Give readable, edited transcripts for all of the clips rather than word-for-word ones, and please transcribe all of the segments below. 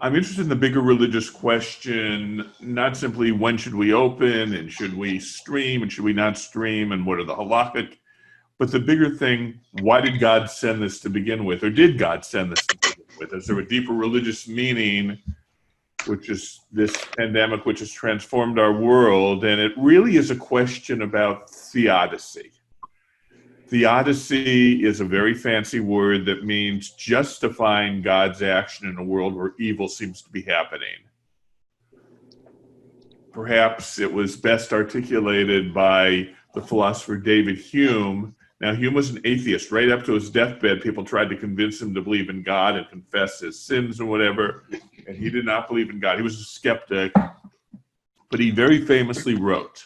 I'm interested in the bigger religious question, not simply when should we open and should we stream and should we not stream and what are the halakhic, but the bigger thing, why did God send this to begin with? Or did God send this to begin with? Is there a deeper religious meaning, which is this pandemic, which has transformed our world? And it really is a question about theodicy. Theodicy is a very fancy word that means justifying God's action in a world where evil seems to be happening. Perhaps it was best articulated by the philosopher David Hume. Now, Hume was an atheist. Right up to his deathbed, people tried to convince him to believe in God and confess his sins and whatever, and he did not believe in God. He was a skeptic, but he very famously wrote,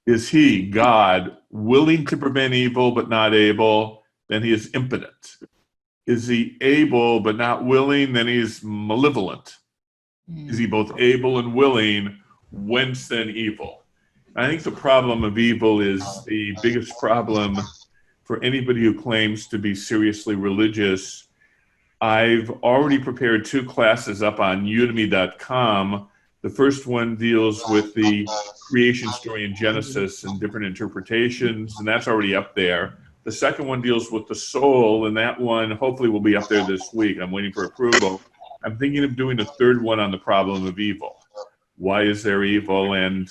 is he, God, willing to prevent evil but not able? Then he is impotent. Is he able but not willing? Then he is malevolent. Is he both able and willing? Whence then evil? I think the problem of evil is the biggest problem for anybody who claims to be seriously religious. I've already prepared 2 classes up on udemy.com. The first one deals with the creation story in Genesis and different interpretations, and that's already up there. The second one deals with the soul, and that one hopefully will be up there this week. I'm waiting for approval. I'm thinking of doing a third one on the problem of evil. Why is there evil? And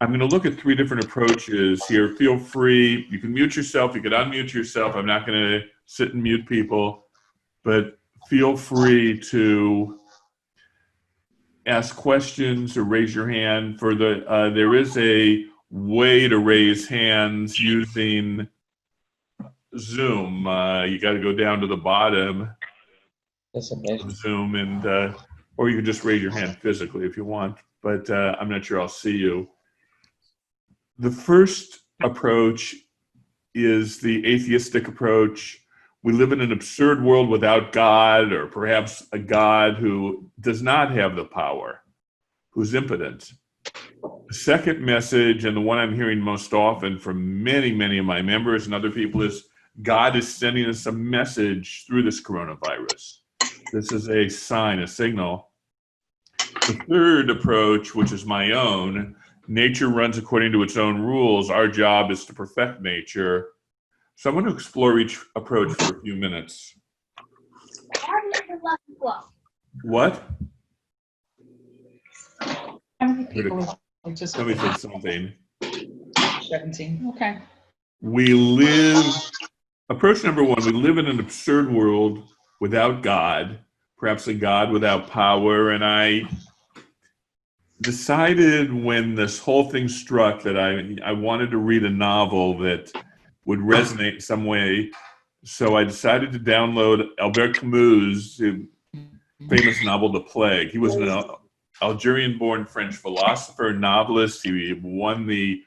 I'm going to look at 3 different approaches here. Feel free. You can mute yourself. You can unmute yourself. I'm not going to sit and mute people, but feel free to ask questions or raise your hand. For the there is a way to raise hands using Zoom. You got to go down to the bottom of Zoom, and or you can just raise your hand physically if you want. But I'm not sure I'll see you. The first approach is the atheistic approach. We live in an absurd world without God, or perhaps a God who does not have the power, who's impotent. The second message, and the one I'm hearing most often from many, many of my members and other people, is God is sending us a message through this coronavirus. This is a sign, a signal. The third approach, which is my own, nature runs according to its own rules. Our job is to perfect nature. So I'm going to explore each approach for a few minutes. What? How many people? Somebody said something. 17. Okay. Approach number 1, we live in an absurd world without God, perhaps a God without power. And I decided when this whole thing struck that I wanted to read a novel that would resonate in some way. So I decided to download Albert Camus' famous novel, The Plague. He was an Algerian-born French philosopher and novelist. He won the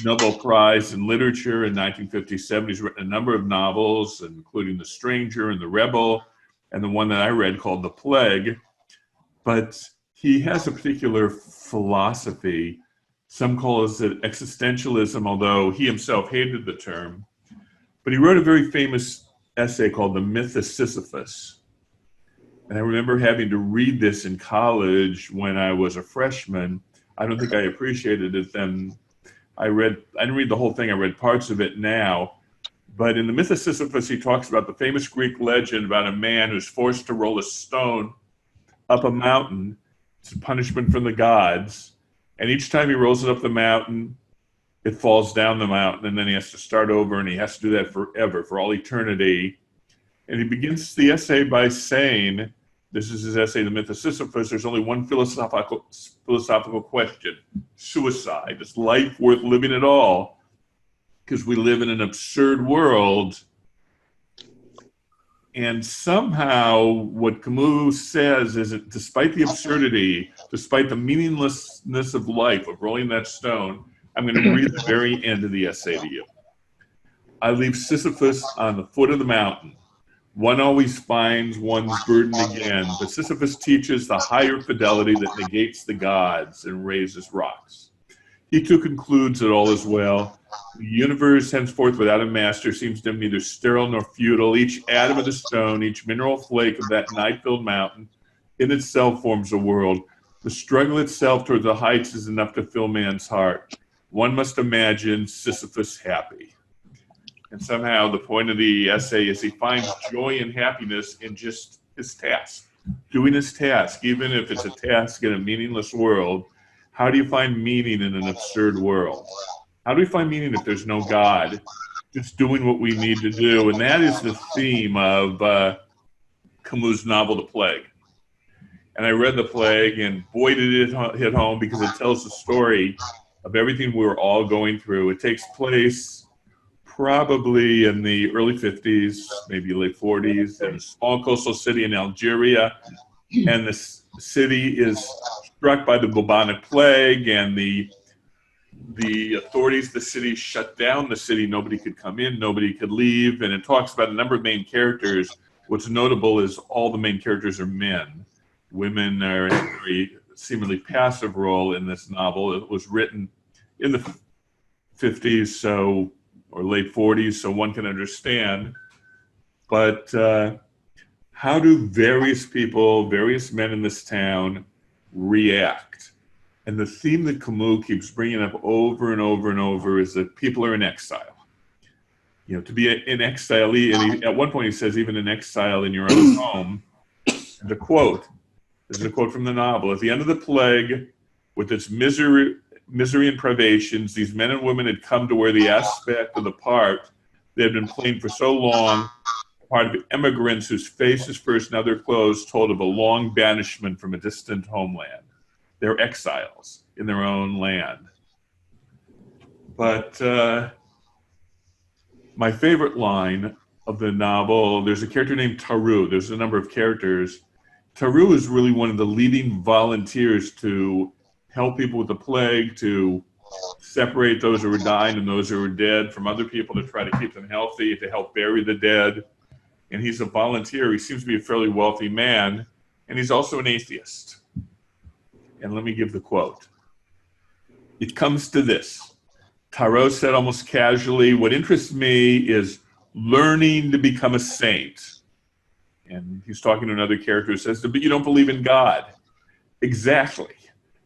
Nobel Prize in Literature in 1957. He's written a number of novels, including The Stranger and The Rebel, and the one that I read called The Plague. But he has a particular philosophy. Some call it existentialism, although he himself hated the term. But he wrote a very famous essay called The Myth of Sisyphus. And I remember having to read this in college when I was a freshman. I don't think I appreciated it then. I didn't read the whole thing, I read parts of it now. But in The Myth of Sisyphus, he talks about the famous Greek legend about a man who's forced to roll a stone up a mountain. It's a punishment from the gods. And each time he rolls it up the mountain, it falls down the mountain, and then he has to start over, and he has to do that forever, for all eternity. And he begins the essay by saying, this is his essay, The Myth of Sisyphus, there's only one philosophical question: suicide. Is life worth living at all? Because we live in an absurd world. And somehow what Camus says is that despite the absurdity, despite the meaninglessness of life, of rolling that stone, I'm going to read the very end of the essay to you. I leave Sisyphus on the foot of the mountain. One always finds one's burden again, but Sisyphus teaches the higher fidelity that negates the gods and raises rocks. He too concludes that all is well. The universe, henceforth without a master, seems to him neither sterile nor futile. Each atom of the stone, each mineral flake of that night-filled mountain in itself forms a world. The struggle itself toward the heights is enough to fill man's heart. One must imagine Sisyphus happy. And somehow the point of the essay is he finds joy and happiness in just his task, doing his task, even if it's a task in a meaningless world. How do you find meaning in an absurd world? How do we find meaning if there's no God? Just doing what we need to do. And that is the theme of Camus' novel, The Plague. And I read The Plague, and boy, did it hit home, because it tells the story of everything we were all going through. It takes place probably in the early 50s, maybe late 40s, in a small coastal city in Algeria. And the city is struck by the bubonic plague, and the authorities of the city shut down the city. Nobody could come in, nobody could leave. And it talks about a number of main characters. What's notable is all the main characters are men. Women are in a very seemingly passive role in this novel. It was written in the 50s, or late 40s, so one can understand. But how do various people, various men in this town react? And the theme that Camus keeps bringing up over and over and over is that people are in exile. You know, to be an exilee, and at one point he says, even an exile in your own home. And the quote, this is a quote from the novel, at the end of the plague, with its misery and privations, these men and women had come to where the aspect of the part they had been playing for so long, part of immigrants whose faces first, now their clothes, told of a long banishment from a distant homeland. They're exiles in their own land. But my favorite line of the novel, there's a character named Taru. There's a number of characters. Taru is really one of the leading volunteers to help people with the plague, to separate those who were dying and those who were dead from other people, to try to keep them healthy, to help bury the dead. And he's a volunteer. He seems to be a fairly wealthy man, and he's also an atheist. And let me give the quote. It comes to this. Tarot said almost casually, what interests me is learning to become a saint. And he's talking to another character who says, but you don't believe in God. Exactly.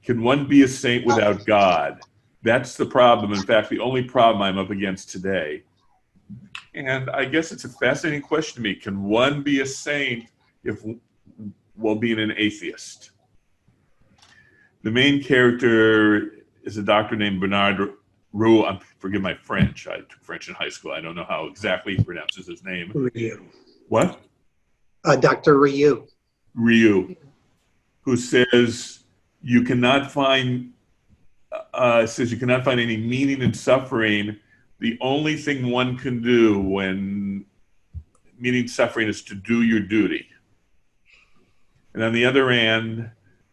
Can one be a saint without God? That's the problem. In fact, the only problem I'm up against today. And I guess it's a fascinating question to me. Can one be a saint while being an atheist? The main character is a doctor named Bernard Roux. Forgive my French. I took French in high school. I don't know how exactly he pronounces his name. Ryu. What? Dr. Ryu. Ryu, who says you cannot find any meaning in suffering. The only thing one can do when meaning suffering is to do your duty. And on the other hand,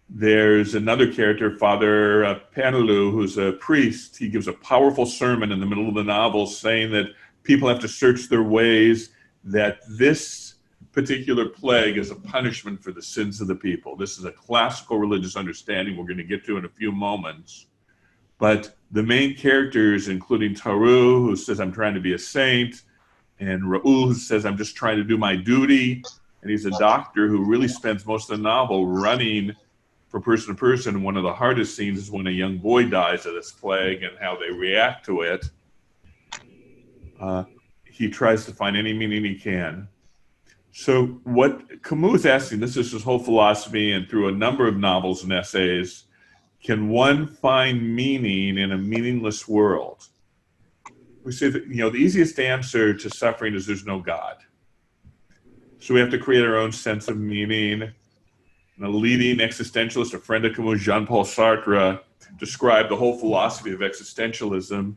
there's another character, Father Panelou, who's a priest. He gives a powerful sermon in the middle of the novel saying that people have to search their ways, that this particular plague is a punishment for the sins of the people. This is a classical religious understanding we're going to get to in a few moments. But the main characters, including Taru, who says, I'm trying to be a saint, and Raoul, who says, I'm just trying to do my duty. And he's a doctor who really spends most of the novel running from person to person. One of the hardest scenes is when a young boy dies of this plague and how they react to it. He tries to find any meaning he can. So what Camus is asking, this is his whole philosophy, and through a number of novels and essays, can one find meaning in a meaningless world? We say that, the easiest answer to suffering is there's no God. So we have to create our own sense of meaning. And a leading existentialist, a friend of Camus, Jean-Paul Sartre, described the whole philosophy of existentialism.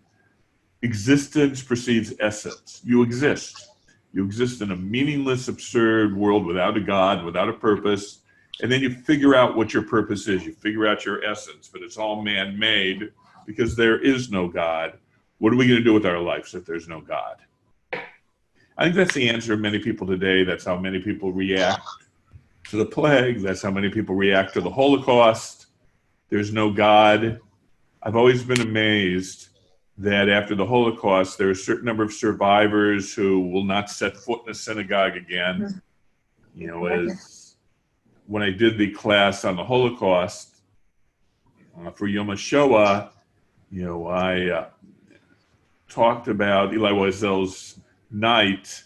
Existence precedes essence. You exist. You exist in a meaningless, absurd world without a God, without a purpose. And then you figure out what your purpose is. You figure out your essence, but it's all man-made because there is no God. What are we going to do with our lives if there's no God? I think that's the answer of many people today. That's how many people react to the plague. That's how many people react to the Holocaust. There's no God. I've always been amazed that after the Holocaust, there are a certain number of survivors who will not set foot in a synagogue again. when I did the class on the Holocaust for Yom HaShoah, I talked about Elie Wiesel's Night,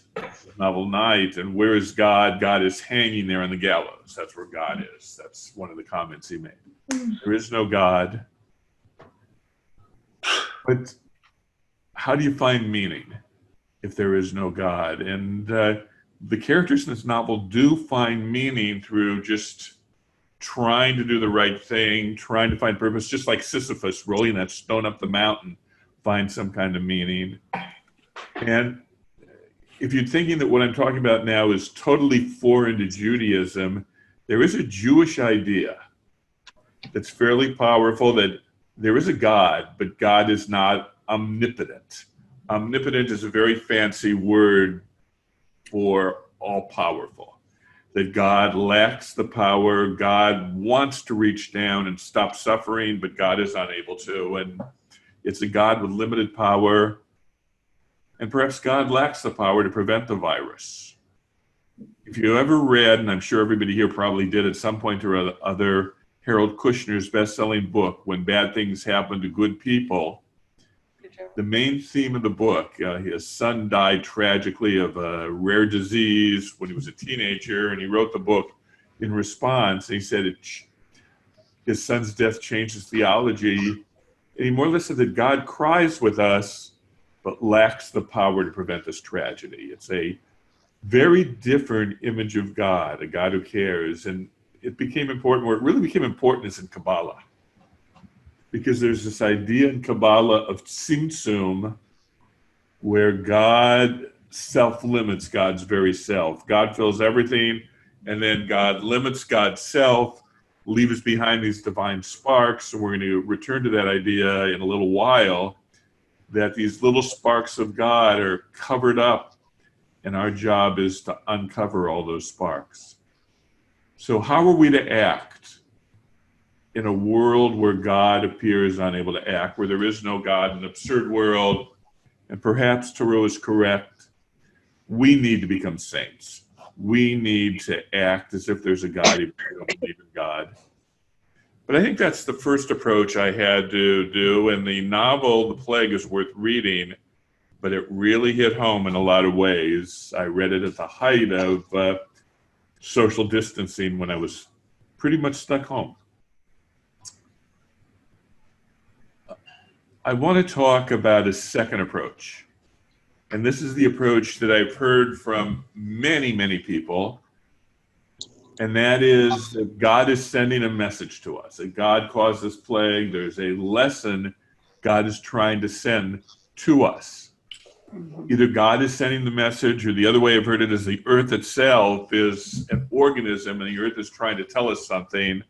novel Night, and where is God? God is hanging there on the gallows. That's where God is. That's one of the comments he made. There is no God. But how do you find meaning if there is no God? And the characters in this novel do find meaning through just trying to do the right thing, trying to find purpose, just like Sisyphus rolling that stone up the mountain, find some kind of meaning. And if you're thinking that what I'm talking about now is totally foreign to Judaism, there is a Jewish idea that's fairly powerful that there is a God, but God is not omnipotent. Omnipotent is a very fancy word for all-powerful. That God lacks the power, God wants to reach down and stop suffering, but God is unable to. And it's a God with limited power, and perhaps God lacks the power to prevent the virus. If you ever read, and I'm sure everybody here probably did at some point or other, Harold Kushner's best-selling book, When Bad Things Happen to Good People, the main theme of the book, his son died tragically of a rare disease when he was a teenager, and he wrote the book in response. He said his son's death changed his theology, and he more or less said that God cries with us, but lacks the power to prevent this tragedy. It's a very different image of God, a God who cares, and it became important, where it really became important is in Kabbalah. Because there's this idea in Kabbalah of Tzimtzum, where God self-limits God's very self. God fills everything, and then God limits God's self, leaves behind these divine sparks, and we're going to return to that idea in a little while, that these little sparks of God are covered up, and our job is to uncover all those sparks. So how are we to act in a world where God appears unable to act, where there is no God, an absurd world? And perhaps Thoreau is correct. We need to become saints. We need to act as if there's a God, even if we don't believe in God. But I think that's the first approach I had to do. And the novel, The Plague, is worth reading, but it really hit home in a lot of ways. I read it at the height of social distancing when I was pretty much stuck home. I want to talk about a second approach. And this is the approach that I've heard from many, many people. And that is that God is sending a message to us. That God caused this plague. There's a lesson God is trying to send to us. Either God is sending the message, or the other way I've heard it is the earth itself is an organism and the earth is trying to tell us something.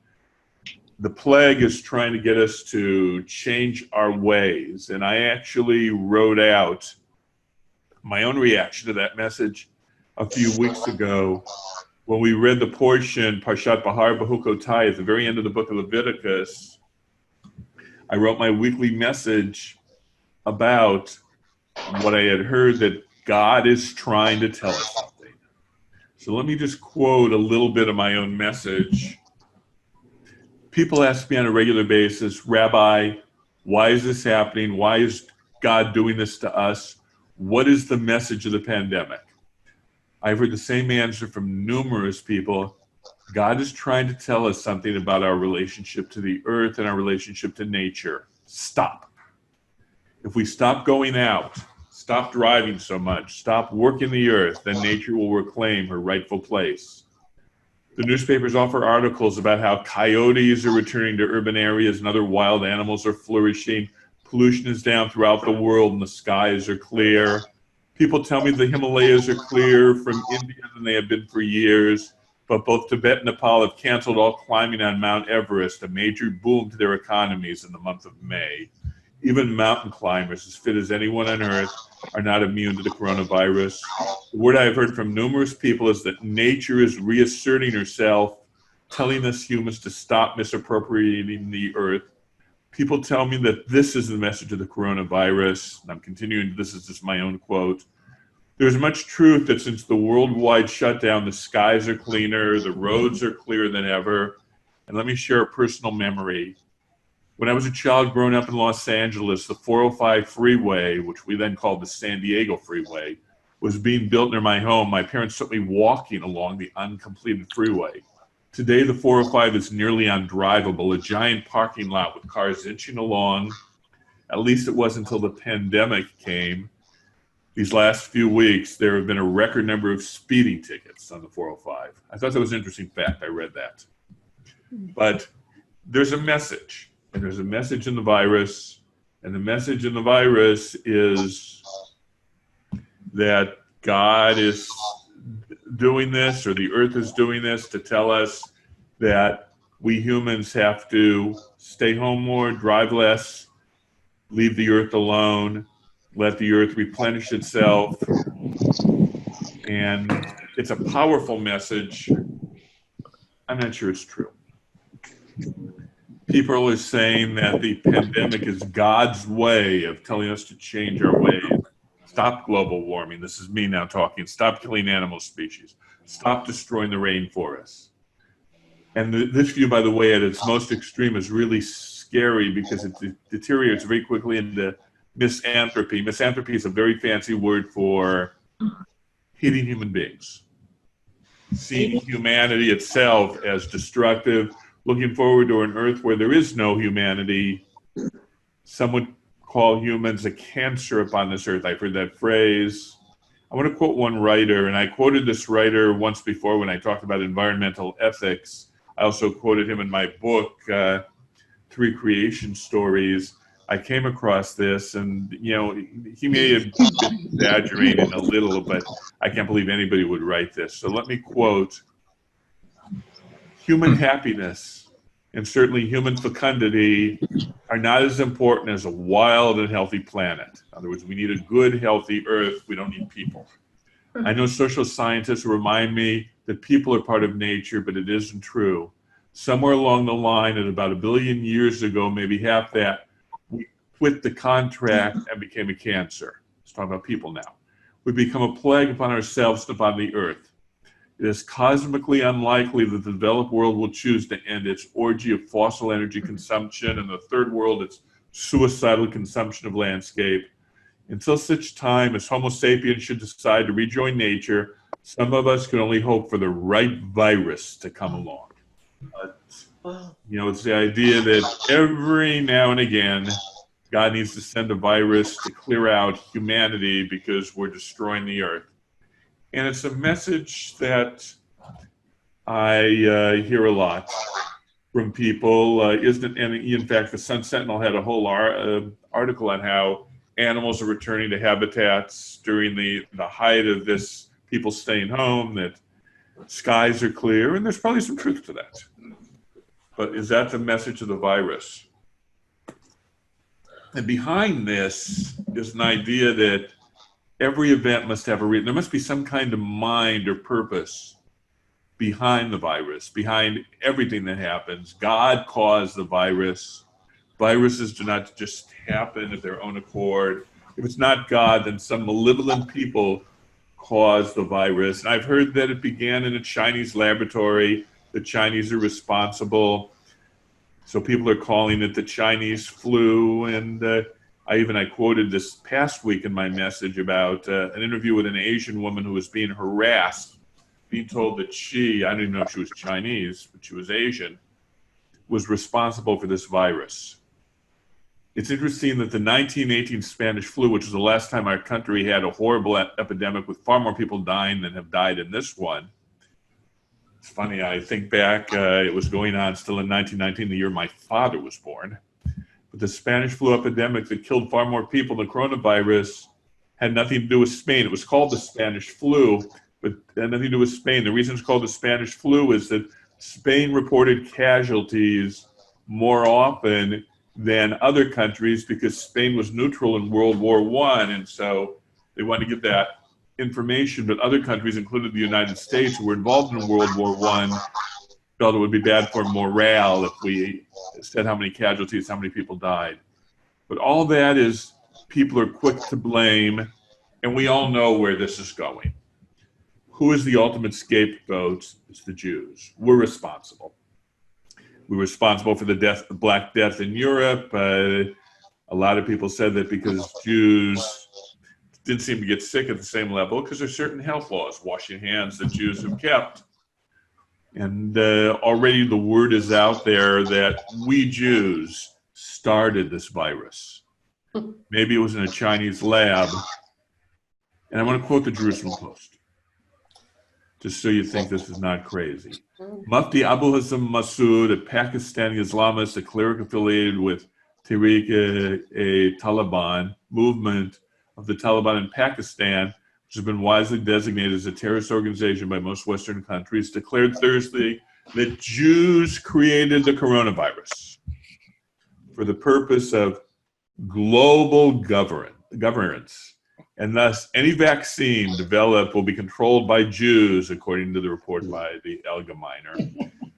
The plague is trying to get us to change our ways. And I actually wrote out my own reaction to that message a few weeks ago when we read the portion, Parshat Bahar Bahukotai, at the very end of the book of Leviticus. I wrote my weekly message about what I had heard that God is trying to tell us something. So let me just quote a little bit of my own message. People ask me on a regular basis, Rabbi, why is this happening? Why is God doing this to us? What is the message of the pandemic? I've heard the same answer from numerous people. God is trying to tell us something about our relationship to the earth and our relationship to nature. Stop. If we stop going out, stop driving so much, stop working the earth, then nature will reclaim her rightful place. The newspapers offer articles about how coyotes are returning to urban areas and other wild animals are flourishing. Pollution is down throughout the world and the skies are clear. People tell me the Himalayas are clear from India than they have been for years, but both Tibet and Nepal have canceled all climbing on Mount Everest, a major boom to their economies in the month of May. Even mountain climbers, as fit as anyone on earth, are not immune to the coronavirus. The word I've heard from numerous people is that nature is reasserting herself, telling us humans to stop misappropriating the earth. People tell me that this is the message of the coronavirus. And I'm continuing, this is just my own quote. There's much truth that since the worldwide shutdown, the skies are cleaner, the roads are clearer than ever. And let me share a personal memory. When I was a child growing up in Los Angeles, the 405 freeway, which we then called the San Diego freeway, was being built near my home. My parents took me walking along the uncompleted freeway. Today, the 405 is nearly undrivable, a giant parking lot with cars inching along. At least it was until the pandemic came. These last few weeks, there have been a record number of speeding tickets on the 405. I thought that was an interesting fact. I read that. But there's a message, and there's a message in the virus, and the message in the virus is that God is doing this, or the earth is doing this to tell us that we humans have to stay home more, drive less, leave the earth alone, let the earth replenish itself. And it's a powerful message. I'm not sure it's true. People are saying that the pandemic is God's way of telling us to change our ways. Stop global warming. This is me now talking. Stop killing animal species. Stop destroying the rainforests. And this view, by the way, at its most extreme is really scary because it deteriorates very quickly into misanthropy. Misanthropy is a very fancy word for hating human beings, seeing humanity itself as destructive, looking forward to an earth where there is no humanity. Some would call humans a cancer upon this earth. I've heard that phrase. I want to quote one writer, and I quoted this writer once before when I talked about environmental ethics. I also quoted him in my book, Three Creation Stories. I came across this, and he may have been exaggerating a little, but I can't believe anybody would write this. So let me quote: human happiness and certainly human fecundity are not as important as a wild and healthy planet. In other words, we need a good, healthy earth. We don't need people. I know social scientists remind me that people are part of nature, but it isn't true. Somewhere along the line, at about 1 billion years ago, maybe half that, we quit the contract and became a cancer. Let's talk about people now. We become a plague upon ourselves and upon the earth. It is cosmically unlikely that the developed world will choose to end its orgy of fossil energy consumption, and the third world its suicidal consumption of landscape. Until such time as Homo sapiens should decide to rejoin nature, some of us can only hope for the right virus to come along. But, it's the idea that every now and again, God needs to send a virus to clear out humanity because we're destroying the earth. And it's a message that I hear a lot from people. And in fact, the Sun Sentinel had a whole article on how animals are returning to habitats during the height of this people staying home, that skies are clear, and there's probably some truth to that. But is that the message of the virus? And behind this is an idea that every event must have a reason. There must be some kind of mind or purpose behind the virus, behind everything that happens. God caused the virus. Viruses do not just happen of their own accord. If it's not God, then some malevolent people caused the virus. And I've heard that it began in a Chinese laboratory. The Chinese are responsible. So people are calling it the Chinese flu. And I quoted this past week in my message about an interview with an Asian woman who was being harassed, being told that I don't even know if she was Chinese, but she was Asian, was responsible for this virus. It's interesting that the 1918 Spanish flu, which was the last time our country had a horrible epidemic with far more people dying than have died in this one. It's funny, I think back, it was going on still in 1919, the year my father was born. But the Spanish flu epidemic that killed far more people than coronavirus had nothing to do with Spain. It was called the Spanish flu, but it had nothing to do with Spain. The reason it's called the Spanish flu is that Spain reported casualties more often than other countries because Spain was neutral in World War I, and so they wanted to get that information. But other countries, including the United States, who were involved in World War I, felt it would be bad for morale if we said how many casualties, how many people died. But all that is, people are quick to blame And we all know where this is going. Who is the ultimate scapegoat? It's the Jews. We're responsible. We're responsible for the Black Death in Europe. A lot of people said that because Jews didn't seem to get sick at the same level because there's certain health laws, washing hands, that Jews have kept. And already the word is out there that we Jews started this virus. Maybe it was in a Chinese lab. And I want to quote the Jerusalem Post, just so you think this is not crazy. Mufti Abu Hassan Massoud, a Pakistani Islamist, a cleric affiliated with Tehrik-e-Taliban movement of the Taliban in Pakistan, which has been wisely designated as a terrorist organization by most Western countries, declared Thursday that Jews created the coronavirus for the purpose of global governance. And thus, any vaccine developed will be controlled by Jews, according to the report by the Allgemeiner.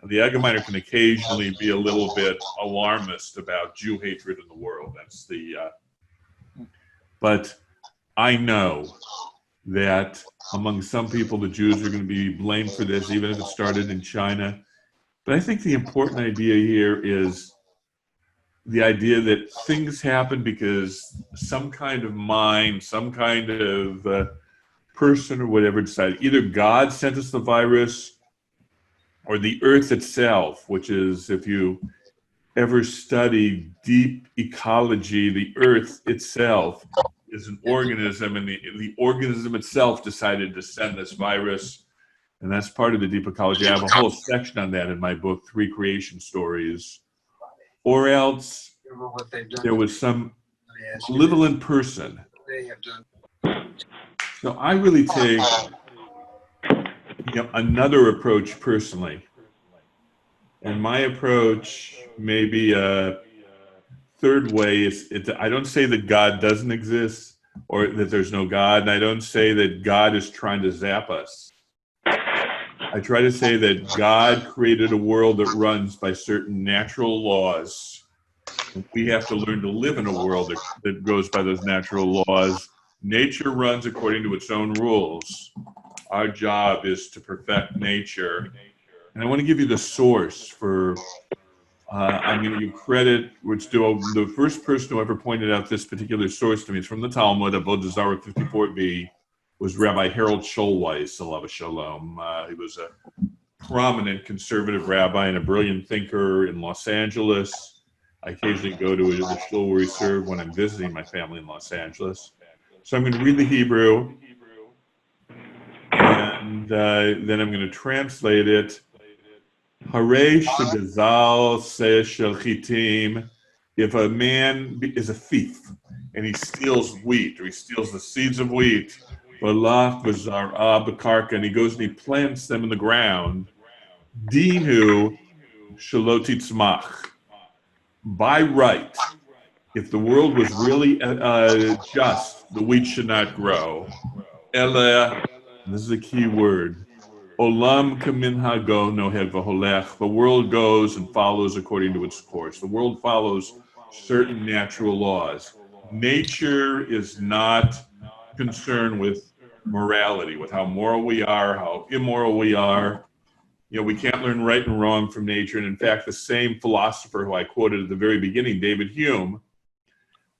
The Allgemeiner can occasionally be a little bit alarmist about Jew hatred in the world. That's but I know that among some people, the Jews are going to be blamed for this, even if it started in China. But I think the important idea here is the idea that things happen because some kind of mind, some kind of person or whatever decided. Either God sent us the virus or the earth itself, which is, if you ever study deep ecology, the earth itself is an organism, and the organism itself decided to send this virus. And that's part of the deep ecology. I have a whole section on that in my book, 3 Creation Stories. Or else there was some malevolent person. So I really take another approach personally. And my approach, maybe a third way, is I don't say that God doesn't exist or that there's no God. And I don't say that God is trying to zap us. I try to say that God created a world that runs by certain natural laws. And we have to learn to live in a world that goes by those natural laws. Nature runs according to its own rules. Our job is to perfect nature. And I want to give you the source for, I'm going to give credit, which the first person who ever pointed out this particular source to me is from the Talmud, Avodah Zarah 54b, was Rabbi Harold Schulweis, alav shalom. He was a prominent conservative rabbi and a brilliant thinker in Los Angeles. I occasionally go to the shul where he served when I'm visiting my family in Los Angeles. So I'm going to read the Hebrew, and then I'm going to translate it. Harei shegazal se shel chitim. If a man is a thief and he steals wheat, or he steals the seeds of wheat, and he goes and he plants them in the ground, dinu shelo titzmach. By right, if the world was really just, the wheat should not grow. Ela, this is a key word, olam kaminhago noheg v'holech. The world goes and follows according to its course. The world follows certain natural laws. Nature is not concerned with morality, with how moral we are, how immoral we are. We can't learn right and wrong from nature. And in fact, the same philosopher who I quoted at the very beginning, David Hume,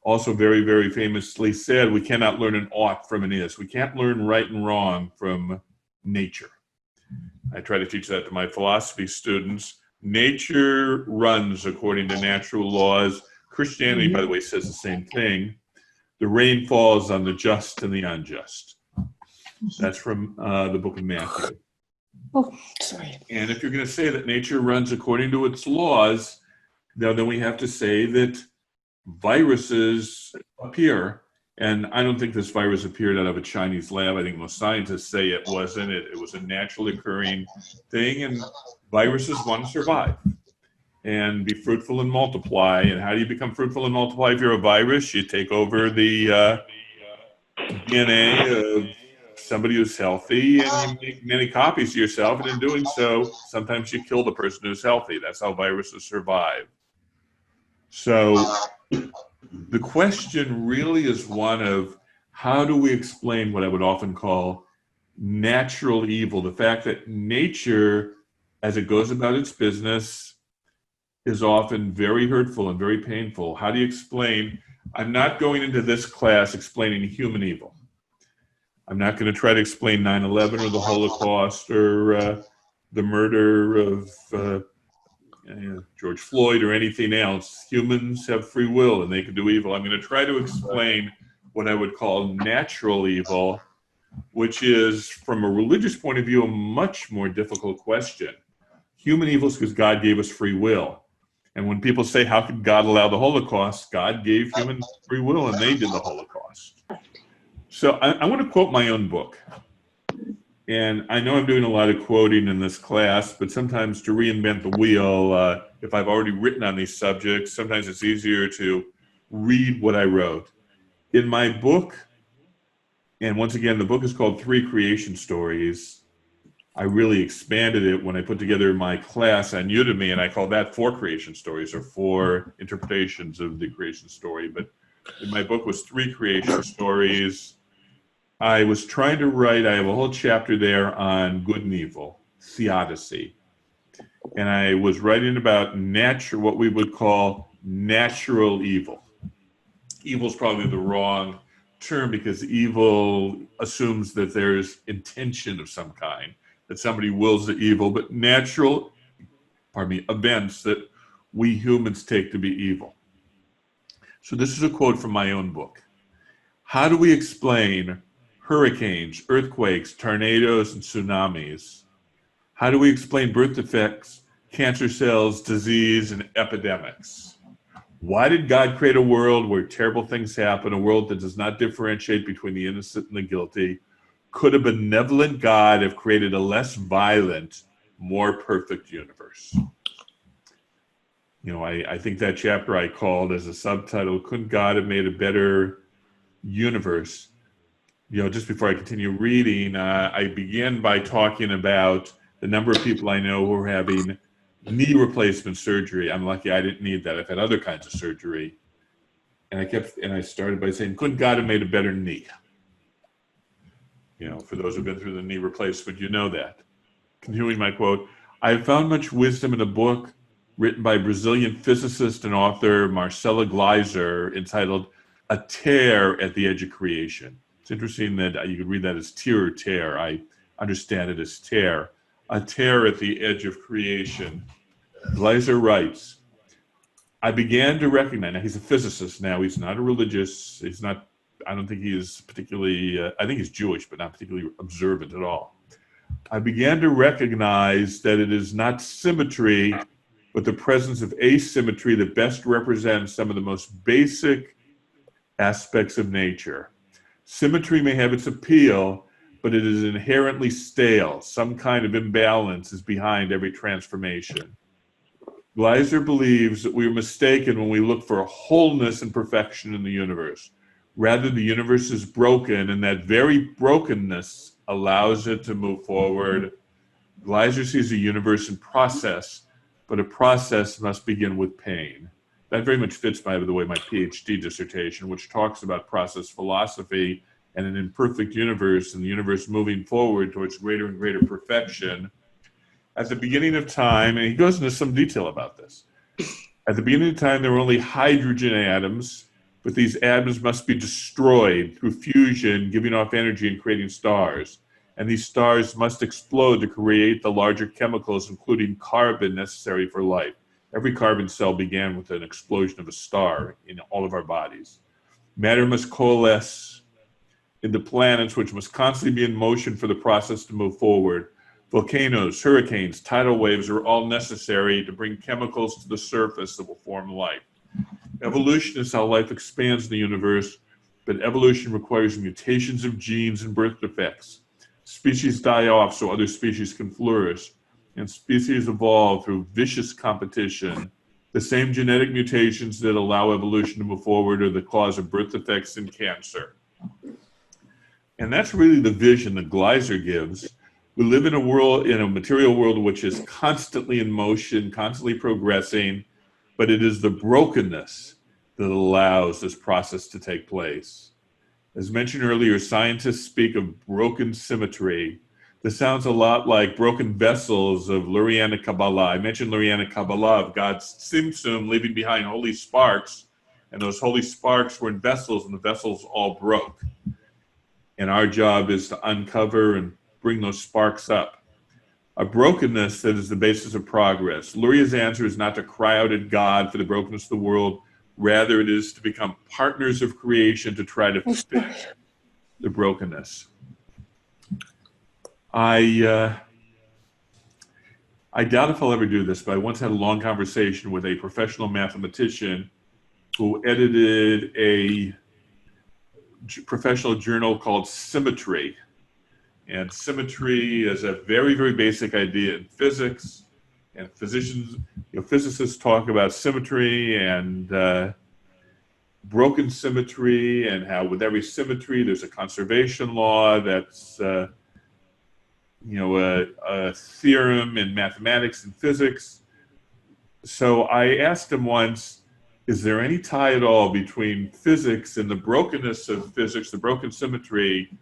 also very, very famously said, we cannot learn an ought from an is. We can't learn right and wrong from nature. I try to teach that to my philosophy students. Nature runs according to natural laws. Christianity, by the way, says the same thing. The rain falls on the just and the unjust. That's from the book of Matthew. Oh, sorry. And if you're going to say that nature runs according to its laws, then we have to say that viruses appear. And I don't think this virus appeared out of a Chinese lab. I think most scientists say it wasn't. It was a naturally occurring thing, and viruses want to survive and be fruitful and multiply. And how do you become fruitful and multiply if you're a virus? You take over the DNA of somebody who's healthy, and you make many copies of yourself, and in doing so, sometimes you kill the person who's healthy. That's how viruses survive. So the question really is one of, how do we explain what I would often call natural evil? The fact that nature, as it goes about its business, is often very hurtful and very painful. How do you explain? I'm not going into this class explaining human evil. I'm not going to try to explain 9/11 or the Holocaust or the murder of George Floyd or anything else. Humans have free will and they can do evil. I'm going to try to explain what I would call natural evil, which is, from a religious point of view, a much more difficult question. Human evil is because God gave us free will. And when people say, how could God allow the Holocaust? God gave humans free will and they did the Holocaust. So I want to quote my own book. And I know I'm doing a lot of quoting in this class, but sometimes to reinvent the wheel, if I've already written on these subjects, sometimes it's easier to read what I wrote. In my book, and once again, the book is called Three Creation Stories. I really expanded it when I put together my class on Udemy, and I call that 4 creation stories, or 4 interpretations of the creation story. But in my book was 3 creation stories. I was trying to write, I have a whole chapter there on good and evil, theodicy. And I was writing about what we would call natural evil. Evil is probably the wrong term because evil assumes that there's intention of some kind, that somebody wills the evil, but natural, events that we humans take to be evil. So this is a quote from my own book. How do we explain hurricanes, earthquakes, tornadoes, and tsunamis? How do we explain birth defects, cancer cells, disease, and epidemics? Why did God create a world where terrible things happen, a world that does not differentiate between the innocent and the guilty? Could a benevolent God have created a less violent, more perfect universe? I think that chapter I called as a subtitle, Couldn't God Have Made a Better Universe? Just before I continue reading, I begin by talking about the number of people I know who are having knee replacement surgery. I'm lucky I didn't need that. I've had other kinds of surgery. And I started by saying, couldn't God have made a better knee? For those who've been through the knee replacement, you know that. Continuing my quote, I have found much wisdom in a book written by Brazilian physicist and author Marcela Gleiser entitled A Tear at the Edge of Creation. It's interesting that you could read that as tear or tear. I understand it as tear. A tear at the edge of creation. Gleiser writes, I began to recognize, now he's a physicist now, he's not a religious, I don't think he is particularly, I think he's Jewish, but not particularly observant at all. I began to recognize that it is not symmetry, but the presence of asymmetry that best represents some of the most basic aspects of nature. Symmetry may have its appeal, but it is inherently stale. Some kind of imbalance is behind every transformation. Gleiser believes that we are mistaken when we look for wholeness and perfection in the universe. Rather, the universe is broken, and that very brokenness allows it to move forward. Gleiser sees a universe in process, but a process must begin with pain. That very much fits, by the way, my PhD dissertation, which talks about process philosophy and an imperfect universe and the universe moving forward towards greater and greater perfection. At the beginning of time, and he goes into some detail about this, at the beginning of time, there were only hydrogen atoms, but these atoms must be destroyed through fusion, giving off energy and creating stars. And these stars must explode to create the larger chemicals, including carbon, necessary for life. Every carbon cell began with an explosion of a star in all of our bodies. Matter must coalesce into planets, which must constantly be in motion for the process to move forward. Volcanoes, hurricanes, tidal waves are all necessary to bring chemicals to the surface that will form life. Evolution is how life expands in the universe, but evolution requires mutations of genes and birth defects. Species die off so other species can flourish, and species evolve through vicious competition. The same genetic mutations that allow evolution to move forward are the cause of birth defects and cancer. And that's really the vision that Gleiser gives. We live in a material world which is constantly in motion, constantly progressing, but it is the brokenness that allows this process to take place. As mentioned earlier, scientists speak of broken symmetry. This sounds a lot like broken vessels of Luriana Kabbalah. I mentioned Luriana Kabbalah of God's Tzimtzum leaving behind holy sparks, and those holy sparks were in vessels, and the vessels all broke. And our job is to uncover and bring those sparks up. A brokenness that is the basis of progress. Luria's answer is not to cry out at God for the brokenness of the world. Rather, it is to become partners of creation to try to fix the brokenness. I doubt if I'll ever do this, but I once had a long conversation with a professional mathematician who edited a professional journal called Symmetry. And symmetry is a very, very basic idea in physics. And physicists talk about symmetry and broken symmetry, and how with every symmetry there's a conservation law that's a theorem in mathematics and physics. So I asked him once, is there any tie at all between physics and the brokenness of physics, the broken symmetry,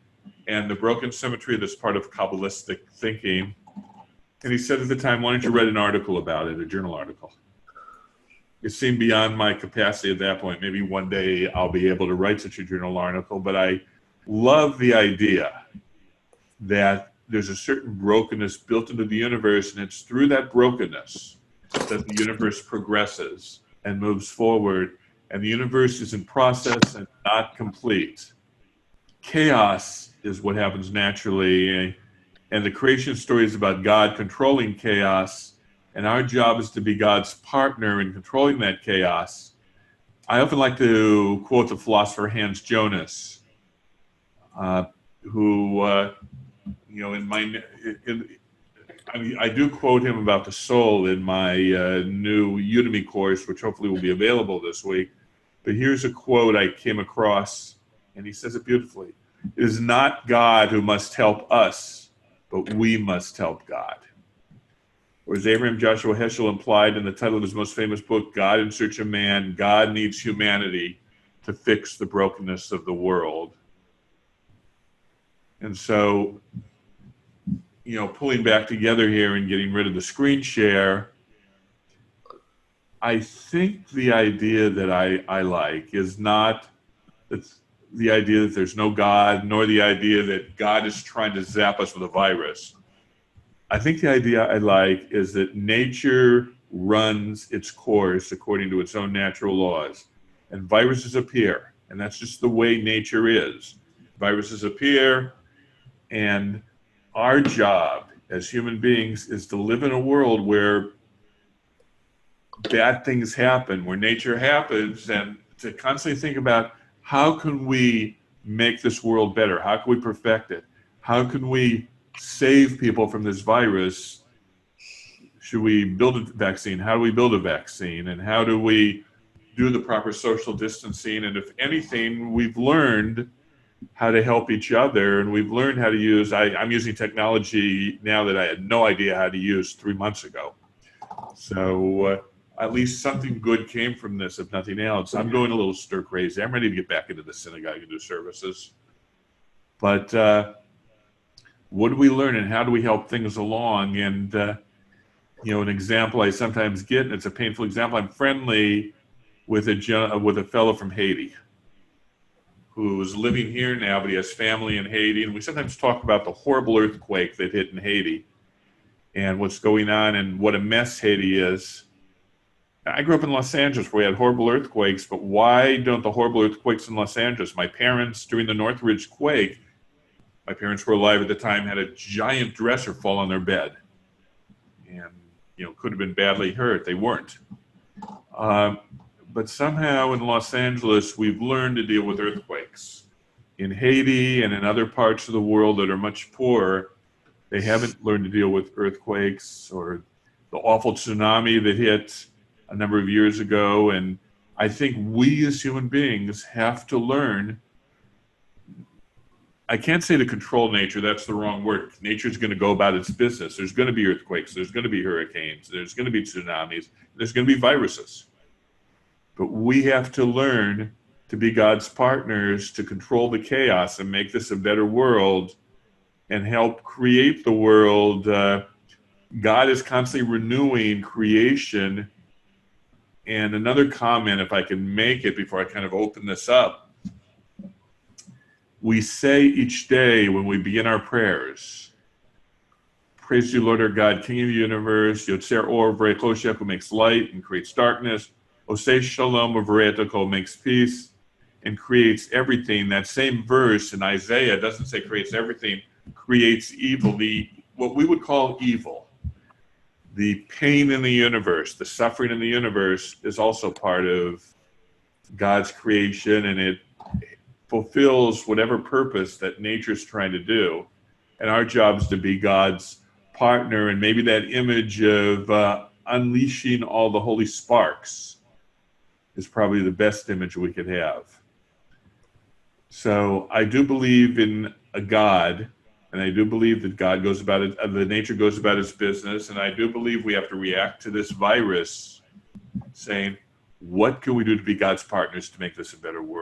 and the broken symmetry that's part of Kabbalistic thinking? And he said at the time, why don't you write an article about it, a journal article? It seemed beyond my capacity at that point. Maybe one day I'll be able to write such a journal article, but I love the idea that there's a certain brokenness built into the universe, and it's through that brokenness that the universe progresses and moves forward, and the universe is in process and not complete. Chaos is what happens naturally, and the creation story is about God controlling chaos, and our job is to be God's partner in controlling that chaos. I often like to quote the philosopher Hans Jonas, who, I do quote him about the soul in my new Udemy course, which hopefully will be available this week. But here's a quote I came across, and he says it beautifully. It is not God who must help us, but we must help God. Or as Abraham Joshua Heschel implied in the title of his most famous book, God in Search of Man, God needs humanity to fix the brokenness of the world. And so, pulling back together here and getting rid of the screen share, I think the idea that I like is not the idea that there's no God, nor the idea that God is trying to zap us with a virus. I think the idea I like is that nature runs its course according to its own natural laws, and viruses appear, and that's just the way nature is. Viruses appear, and our job as human beings is to live in a world where bad things happen, where nature happens, and to constantly think about how can we make this world better? How can we perfect it? How can we save people from this virus? Should we build a vaccine? How do we build a vaccine? And how do we do the proper social distancing? And if anything, we've learned how to help each other, and we've learned how to use, I'm using technology now that I had no idea how to use 3 months ago. So at least something good came from this, if nothing else. I'm going a little stir crazy. I'm ready to get back into the synagogue and do services. But what do we learn, and how do we help things along? And, an example I sometimes get, and it's a painful example, I'm friendly with a fellow from Haiti who's living here now, but he has family in Haiti. And we sometimes talk about the horrible earthquake that hit in Haiti and what's going on and what a mess Haiti is. I grew up in Los Angeles where we had horrible earthquakes, but why don't the horrible earthquakes in Los Angeles? My parents, during the Northridge quake, my parents were alive at the time, had a giant dresser fall on their bed. And, could have been badly hurt. They weren't. But somehow in Los Angeles, we've learned to deal with earthquakes. In Haiti and in other parts of the world that are much poorer, they haven't learned to deal with earthquakes or the awful tsunami that hit a number of years ago. And I think we as human beings have to learn. I can't say to control nature, that's the wrong word. Nature's going to go about its business. There's going to be earthquakes, there's going to be hurricanes, there's going to be tsunamis, there's going to be viruses. But we have to learn to be God's partners to control the chaos and make this a better world and help create the world. God is constantly renewing creation. And another comment, if I can make it before I kind of open this up, we say each day when we begin our prayers, praise you, Lord our God, King of the universe, Yotzer Or V'Rechoshech, who makes light and creates darkness, Oseh Shalom V'Re'etoko, makes peace and creates everything. That same verse in Isaiah doesn't say creates everything, creates evil, what we would call evil. The pain in the universe, the suffering in the universe is also part of God's creation, and it fulfills whatever purpose that nature's trying to do. And our job is to be God's partner, and maybe that image of unleashing all the holy sparks is probably the best image we could have. So I do believe in a God, and I do believe that God goes about it, the nature goes about its business, and I do believe we have to react to this virus saying, what can we do to be God's partners to make this a better world?